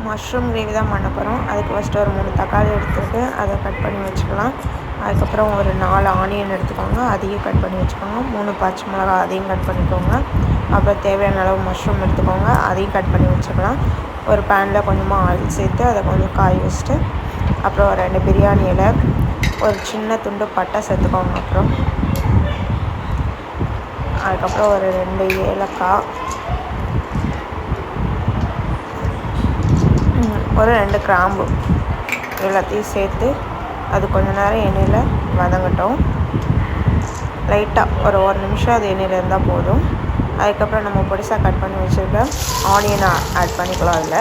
Mushroom gravy தான் பண்ண போகிறோம். அதுக்கு ஃபஸ்ட்டு ஒரு 3 தக்காளி எடுத்துகிட்டு அதை கட் பண்ணி வச்சுக்கலாம். அதுக்கப்புறம் ஒரு 4 ஆனியன் எடுத்துக்கோங்க, அதையும் கட் பண்ணி வச்சுக்கோங்க. 3 பச்சை மிளகா, அதையும் கட் பண்ணிக்கோங்க. அப்புறம் தேவையான அளவு மஷ்ரூம் எடுத்துக்கோங்க, அதையும் கட் பண்ணி வச்சுக்கலாம். ஒரு பேனில் கொஞ்சமாக ஆயில் சேர்த்து அதை கொஞ்சம் காய வச்சுட்டு, அப்புறம் ஒரு 2 பிரியாணி இலை, ஒரு சின்ன துண்டு பட்டை சேர்த்துக்கோங்க. அதுக்கப்புறம் ஒரு 2 ஏலக்காய், ஒரு 2 கிராம்பு எல்லாத்தையும் சேர்த்து அது கொஞ்ச நேரம் எண்ணெயில் வதங்கட்டும். லைட்டாக ஒரு நிமிஷம் அது எண்ணெயில் இருந்தால் போதும். அதுக்கப்புறம் நம்ம பொடிசாக கட் பண்ணி வச்சுருக்க ஆனியனை ஆட் பண்ணிக்கலாம். அதில்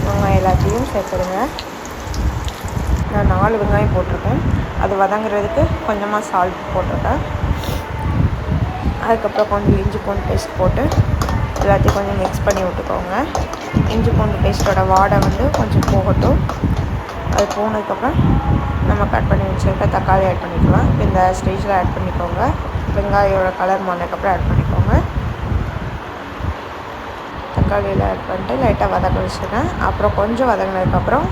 வெங்காயம் எல்லாத்தையும் சேர்த்துடுங்க. நான் 4 வெங்காயம் போட்டிருக்கேன். அது வதங்குறதுக்கு கொஞ்சமாக சால்ட் போட்டிருக்கேன். அதுக்கப்புறம் கொஞ்சம் இஞ்சி பூண்டு பேஸ்ட் போட்டு எல்லாத்தையும் கொஞ்சம் மிக்ஸ் பண்ணி விட்டுக்கோங்க. இஞ்சி பூண்டு பேஸ்ட்டோட வாடை கொஞ்சம் போகட்டும். அது போனதுக்கப்புறம் நம்ம கட் பண்ணி வச்சுருக்க தக்காளி ஆட் பண்ணிக்கலாம். இந்த ஸ்டேஜில் ஆட் பண்ணிக்கோங்க. வெங்காயோட கலர் மாறினதுக்கப்புறம் ஆட் பண்ணிக்கோங்க. தக்காளியில் ஆட் பண்ணிட்டு லைட்டாக வதக்க வச்சுருக்கேன். அப்புறம் கொஞ்சம் வதங்கினதுக்கப்புறம்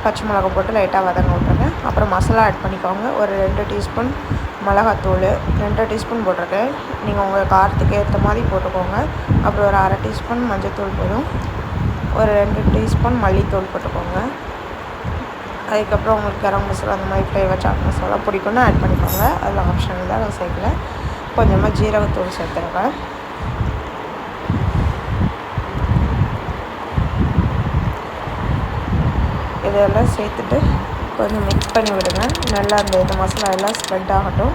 பச்சை மிளகா போட்டு லைட்டாக வதங்க விட்ருக்கேன். அப்புறம் மசாலா ஆட் பண்ணிக்கோங்க. ஒரு 2 டீஸ்பூன் மிளகாத்தூள், 2 டீஸ்பூன் போட்டிருக்கேன். நீங்கள் உங்கள் காரத்துக்கு ஏற்ற மாதிரி போட்டுக்கோங்க. அப்புறம் ஒரு 1/2 டீஸ்பூன் மஞ்சள்தூள் போதும். ஒரு 2 டீஸ்பூன் மல்லித்தூள் போட்டுக்கோங்க. அதுக்கப்புறம் உங்களுக்கு கரம் மசாலா அந்த மாதிரி ஃப்ளேவர் சாட் மசாலா பிடிக்கும்னு ஆட் பண்ணிக்கோங்க. அதில் ஆப்ஷனல் தான், நான் சேர்க்கல. கொஞ்சமாக ஜீரகத்தூள் சேர்த்துருக்கேன். இதெல்லாம் சேர்த்துட்டு கொஞ்சம் மிக்ஸ் பண்ணி விடுங்க. நல்லா அந்த மசாலா எல்லாம் ஸ்ப்ரெட் ஆகட்டும்.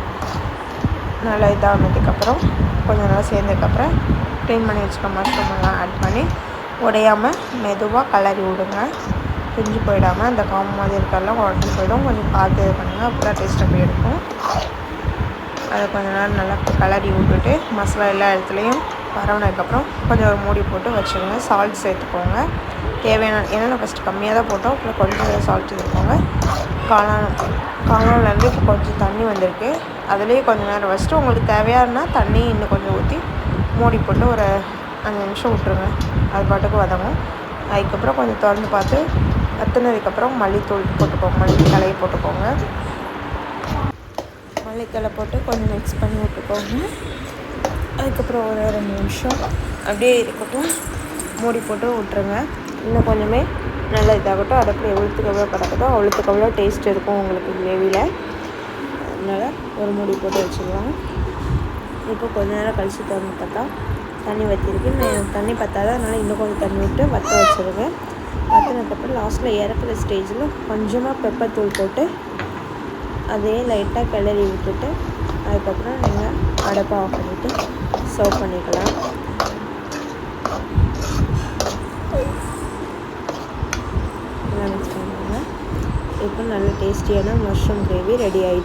நல்லா இதானதுக்கப்புறம் கொஞ்சம் நல்லா சேர்ந்ததுக்கப்புறம் க்ளீன் பண்ணி வச்சுக்க மஷ்ரூம் எல்லாம் ஆட் பண்ணி உடையாமல் மெதுவாக கலரி விடுங்க. பிஞ்சு போயிடாமல் அந்த காம்பு மாதிரி இருக்கலாம் உடஞ்சி போயிடும். கொஞ்சம் பார்த்து இது பண்ணுங்கள், அப்போ தான் டேஸ்ட் அப்படி இருக்கும். அதை கொஞ்சம் நேரம் நல்லா கலரி விட்டுட்டு மசாலா எல்லா இடத்துலையும் பரவுனதுக்கப்புறம் கொஞ்சம் ஒரு மூடி போட்டு வச்சுருங்க. சால்ட் சேர்த்துக்கோங்க தேவையான, ஏன்னா நான் ஃபஸ்ட்டு கம்மியாக தான் போட்டோம். அப்புறம் கொஞ்சம் சால்ட் சேர்த்துக்கோங்க. காளான்லேருந்து இப்போ கொஞ்சம் தண்ணி வந்திருக்கு. அதுலேயே கொஞ்சம் நேரம் வச்சுட்டு உங்களுக்கு தேவையானா தண்ணி இன்னும் கொஞ்சம் ஊற்றி மூடி போட்டு ஒரு 5 நிமிஷம் விட்ருங்க. அது பாட்டுக்கு வதங்கும். அதுக்கப்புறம் கொஞ்சம் திறந்து பார்த்து வற்றினதுக்கப்புறம் மல்லித்தூள் போட்டுக்கோங்க, மல்லித்தலையை போட்டுக்கோங்க. மல்லித்தலை போட்டு கொஞ்சம் மிக்ஸ் பண்ணி விட்டுக்கோங்க. அதுக்கப்புறம் ஒரு 2 நிமிஷம் அப்படியே இருக்கட்டும். மூடி போட்டு விட்ருங்க. இன்னும் கொஞ்சமே நல்லா இதாகட்டும். அது அப்படியே எவ்வளோத்துக்கு எவ்வளோ கிடக்குதோ அவ்வளோத்துக்கு எவ்வளோ டேஸ்ட் இருக்கும் உங்களுக்கு கிரேவியில். அதனால் ஒரு மூடி போட்டு வச்சுக்கலாம். இப்போ கொஞ்ச நேரம் கழித்து திறந்து பார்த்தா தண்ணி வற்றிருக்கு. தண்ணி பத்தாத, அதனால் இன்னும் கொஞ்சம் தண்ணி விட்டு வற்ற வச்சுருங்க. வற்றினதுக்கப்புறம் லாஸ்ட்டில் இறக்குற ஸ்டேஜில் கொஞ்சமாக பெப்பர் தூள் போட்டு அதே லைட்டாக கிளறி விட்டுட்டு அதுக்கப்புறம் நீங்கள் அடுப்பை ஆஃப் பண்ணிவிட்டு சர்வ் பண்ணிக்கலாம். நல்லா மிக்ஸ் பண்ணுவாங்க. இப்போ நல்ல டேஸ்டியான மஷ்ரூம் கிரேவி ரெடி ஆகிடுச்சு.